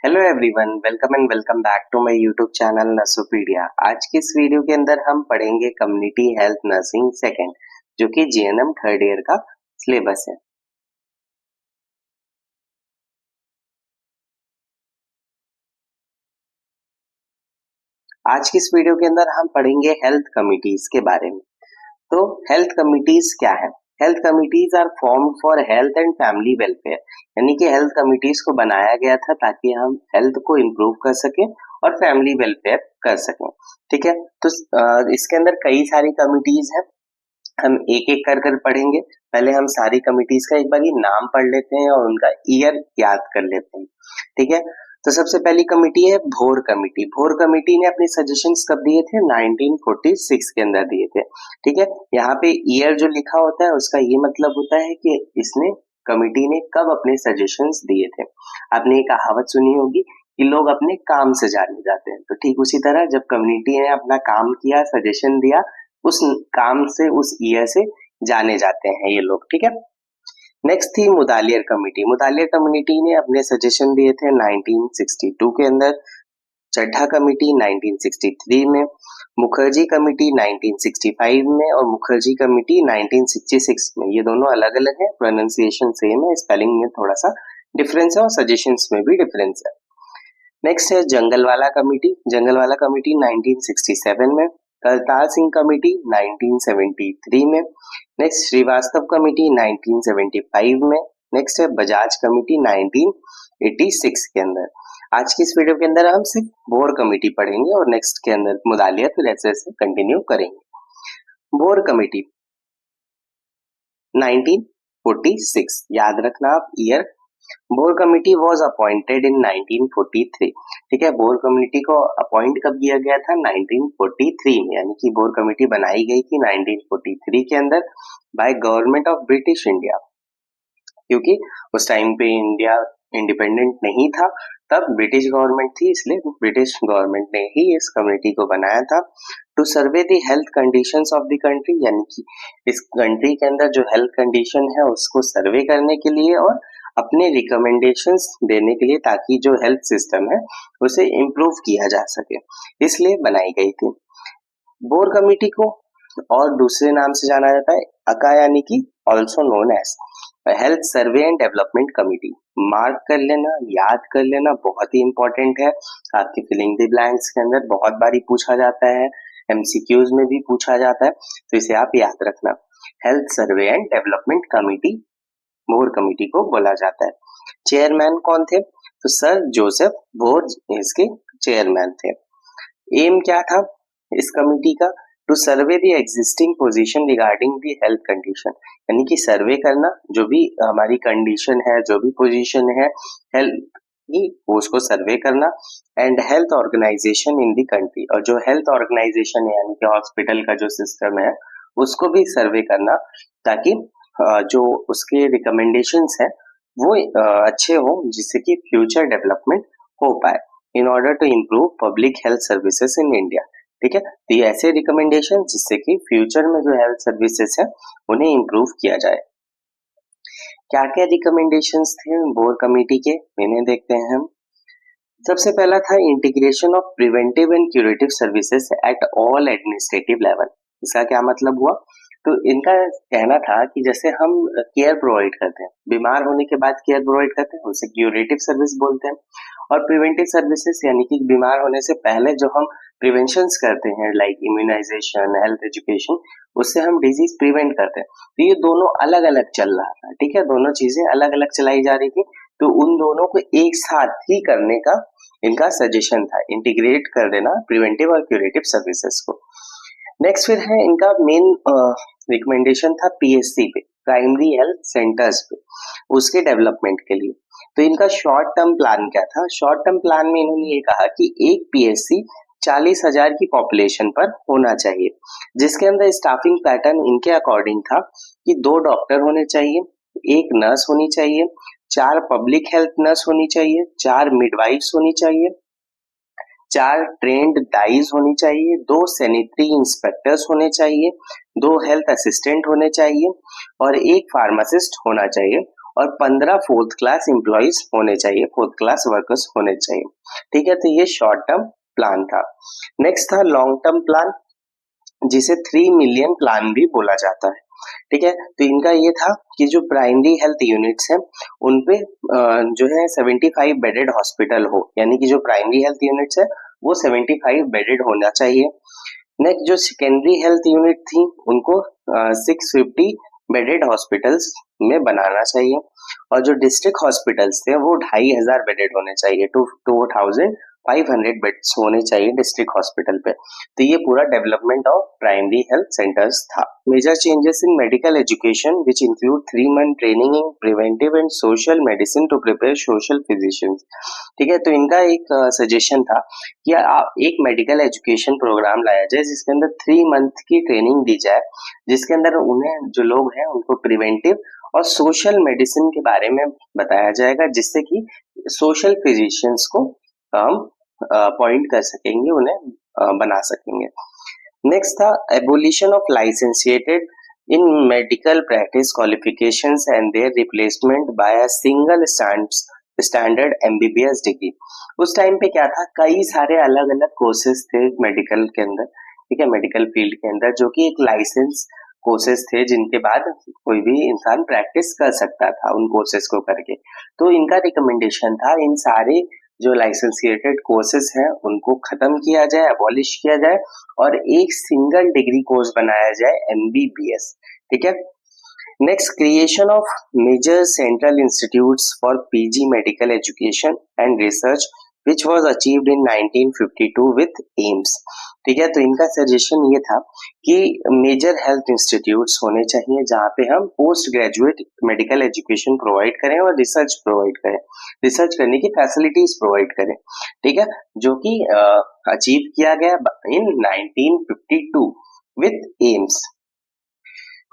Hello everyone, welcome back to my YouTube channel Nursopedia. आज की इस वीडियो के अंदर हम पढ़ेंगे कम्युनिटी हेल्थ नर्सिंग सेकंड, जो कि जीएनएम थर्ड ईयर का सिलेबस है। आज की इस वीडियो के अंदर हम पढ़ेंगे हेल्थ कमिटीज के बारे में। तो हेल्थ कमिटीज क्या है? Health committees are formed for health and family welfare, यानी कि हेल्थ कमिटीज को बनाया गया था ताकि हम हेल्थ को इम्प्रूव कर सकें और फैमिली वेलफेयर कर सकें। ठीक है, तो इसके अंदर कई सारी कमिटीज हैं, हम एक एक कर कर पढ़ेंगे। पहले हम सारी कमिटीज का एक बार नाम पढ़ लेते हैं और उनका ईयर याद कर लेते हैं। ठीक है, तो सबसे पहली कमिटी है भोर कमिटी। भोर कमिटी ने अपने सजेशंस कब दिए थे? 1946 के अंदर दिए थे। ठीक है, यहाँ पे ईयर जो लिखा होता है उसका ये मतलब होता है कि इसने कमिटी ने कब अपने सजेशंस दिए थे। आपने एक कहावत सुनी होगी कि लोग अपने काम से जाने जाते हैं, तो ठीक उसी तरह जब कम्युनिटी ने अपना काम किया, सजेशन दिया, उस काम से, उस ईयर से जाने जाते हैं ये लोग। ठीक है, नेक्स्ट थी मुदालियर कमिटी। मुदालियर कम्युनिटी ने अपने सजेशन दिए थे 1962 के अंदर। चड्ढा कमिटी 1963 में, मुखर्जी कमिटी 1965 में और मुखर्जी कमिटी 1966 में। ये दोनों अलग अलग है, प्रोनाउंसिएशन सेम है, स्पेलिंग में थोड़ा सा डिफरेंस है और सजेशंस में भी डिफरेंस है। नेक्स्ट है जंगलवाला कमिटी। जंगलवाला कमिटी 1967 में, करतार सिंह कमिटी 1973 में, नेक्स्ट श्रीवास्तव कमिटी 1975 में, नेक्स्ट है बजाज कमिटी 1986 के अंदर। आज की इस वीडियो के अंदर हम सिर्फ बोर कमिटी पढ़ेंगे और नेक्स्ट के अंदर मुदालिया फिर ऐसे ऐसे कंटिन्यू करेंगे। बोर कमिटी 1946, याद रखना आप year. Bore committee was appointed in 1943। ठीक है, बोर कमिटी को अपॉइंट कब किया गया था? 1943 में, यानी कि बोर कमिटी बनाई गई थी 1943 के अंदर by government of British India, क्योंकि उस टाइम पे इंडिया इंडिपेंडेंट नहीं था, तब ब्रिटिश गवर्नमेंट थी, इसलिए ब्रिटिश गवर्नमेंट ने ही इस कमेटी को बनाया था। To survey the health conditions of the country, यानी कि इस कंट्री के अंदर जो हेल्थ कंडीशन है उसको सर्वे करने के लिए और अपने रिकमेंडेशंस देने के लिए, ताकि जो हेल्थ सिस्टम है उसे इम्प्रूव किया जा सके, इसलिए बनाई गई थी। बोर कमिटी को और दूसरे नाम से जाना जाता है अका, यानी कि also known as health survey and development committee. Mark कर लेना, याद कर लेना, बहुत ही इंपॉर्टेंट है। आपके फिलिंग द ब्लैंक्स के अंदर बहुत बारी पूछा जाता है, एमसीक्यूज में भी पूछा जाता है, तो इसे आप याद रखना। Health survey and development committee Bhore committee को बोला जाता है। चेयरमैन कौन थे? तो सर जोसेफ बोर इसके चेयरमैन थे। एम क्या था इस कमिटी का? To survey the existing position regarding the health condition, यानी कि सर्वे करना, जो भी हमारी कंडीशन है, जो भी पोजीशन है हेल्थ की, उसको सर्वे करना। And health organisation in the country, और जो हेल्थ ऑर्गेनाइजेशन है यानी कि हॉस्पिटल का जो सिस्टम है उसको भी सर्वे करना, ताकि जो उसके रिकमेंडेशंस है वो अच्छे हो, जिससे कि फ्यूचर डेवलपमेंट हो पाए in order to improve public health services in India. ठीक है, तो ये ऐसे रिकमेंडेशन जिससे कि फ्यूचर में जो हेल्थ सर्विसेज है उन्हें इम्प्रूव किया जाए। क्या क्या रिकमेंडेशंस थे बोर कमेटी के, इन्हें देखते हैं हम। सबसे पहला था integration of preventive and curative services at all administrative level. इसका क्या मतलब हुआ? तो इनका कहना था कि जैसे हम केयर प्रोवाइड करते हैं, बीमार होने के बाद केयर प्रोवाइड करते हैं, उसे क्यूरेटिव सर्विस बोलते हैं। और प्रिवेंटिव सर्विसेज यानी कि बीमार होने से पहले जो हम प्रिवेंशंस करते हैं, लाइक इम्यूनाइजेशन, हेल्थ एजुकेशन, उससे हम डिजीज प्रिवेंट करते हैं। तो ये दोनों अलग अलग चल रहा था। ठीक है, दोनों चीजें अलग अलग चलाई जा रही थी, तो उन दोनों को एक साथ ही करने का इनका सजेशन था, इंटीग्रेट कर देना प्रिवेंटिव और क्यूरेटिव सर्विसेज को। नेक्स्ट फिर है इनका मेन रिकमेंडेशन था पीएससी पे, प्राइमरी हेल्थ सेंटर्स पे, उसके डेवलपमेंट के लिए। तो इनका शॉर्ट टर्म प्लान क्या था? शॉर्ट टर्म प्लान में इन्होंने ये कहा कि एक पीएससी 40,000 की पॉपुलेशन पर होना चाहिए, जिसके अंदर स्टाफिंग पैटर्न इनके अकॉर्डिंग था कि 2 डॉक्टर होने चाहिए, 1 नर्स होनी चाहिए, 4 पब्लिक हेल्थ नर्स होनी चाहिए, 4 मिडवाइफ्स होनी चाहिए, 4 ट्रेंड डाइज होनी चाहिए, 2 सैनिटरी इंस्पेक्टर्स होने चाहिए, 2 हेल्थ असिस्टेंट होने चाहिए और 1 फार्मासिस्ट होना चाहिए। और 15 फोर्थ क्लास एम्प्लॉइज होने चाहिए, फोर्थ क्लास वर्कर्स होने चाहिए। ठीक है, तो ये शॉर्ट टर्म प्लान था। नेक्स्ट था लॉन्ग टर्म प्लान, जिसे 3 मिलियन प्लान भी बोला जाता है। ठीक है, तो इनका ये था कि जो प्राइमरी हेल्थ यूनिट्स हैं उन पे जो है 75 बेडेड हॉस्पिटल हो, यानी कि जो प्राइमरी हेल्थ यूनिट्स है वो 75 बेडेड होना चाहिए। नेक्स्ट जो सेकेंडरी हेल्थ यूनिट थी उनको 650 बेडेड हॉस्पिटल्स में बनाना चाहिए, और जो डिस्ट्रिक्ट हॉस्पिटल्स थे वो 2500 बेडेड होने चाहिए, 2500 बेड्स होने चाहिए डिस्ट्रिक्ट हॉस्पिटल पे। तो ये पूरा development of primary health centres था। Major changes in medical education which include 3 month training in preventive and social medicine to prepare social physicians. ठीक है, तो इनका एक सजेशन था कि आप एक मेडिकल एजुकेशन प्रोग्राम लाया जाए जिसके अंदर 3 मंथ की ट्रेनिंग दी जाए, जिसके अंदर उन्हें जो लोग हैं उनको प्रिवेंटिव और सोशल मेडिसिन के बारे में बताया जाएगा, जिससे कि सोशल फिजिशियंस को हम अपॉइंट कर सकेंगे, उन्हें बना सकेंगे। नेक्स्ट था abolition of licentiated in medical practice qualifications and their replacement by a single standard MBBS degree. उस टाइम पे क्या था, कई सारे अलग अलग कोर्सेज थे मेडिकल के अंदर, ठीक है, मेडिकल फील्ड के अंदर, जो कि एक लाइसेंस कोर्सेज थे जिनके बाद कोई भी इंसान प्रैक्टिस कर सकता था उन कोर्सेज को करके। तो इनका रिकमेंडेशन था इन सारे जो लाइसेंसिएटेड कोर्सेज हैं उनको खत्म किया जाए, अबॉलिश किया जाए, और एक सिंगल डिग्री कोर्स बनाया जाए एमबीबीएस। ठीक है, next creation of major central institutes for PG medical education and research which was achieved in 1952 with AIIMS. ठीक है, तो इनका सजेशन ये था कि मेजर हेल्थ इंस्टीट्यूट्स होने चाहिए जहाँ पे हम post graduate medical education provide करें और रिसर्च प्रोवाइड करें, रिसर्च करने की फैसिलिटीज प्रोवाइड करें। ठीक है, जो कि अचीव किया गया इन 1952 विथ एम्स।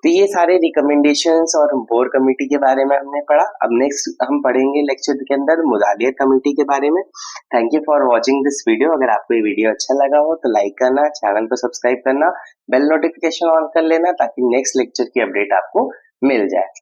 तो ये सारे रिकमेंडेशंस और बोर कमेटी के बारे में हमने पढ़ा। अब नेक्स्ट हम पढ़ेंगे लेक्चर के अंदर मुदालियत कमेटी के बारे में। Thank you for watching this video. अगर आपको ये वीडियो अच्छा लगा हो तो लाइक करना, चैनल को सब्सक्राइब करना, बेल नोटिफिकेशन ऑन कर लेना ताकि नेक्स्ट लेक्चर की अपडेट आपको मिल जाए।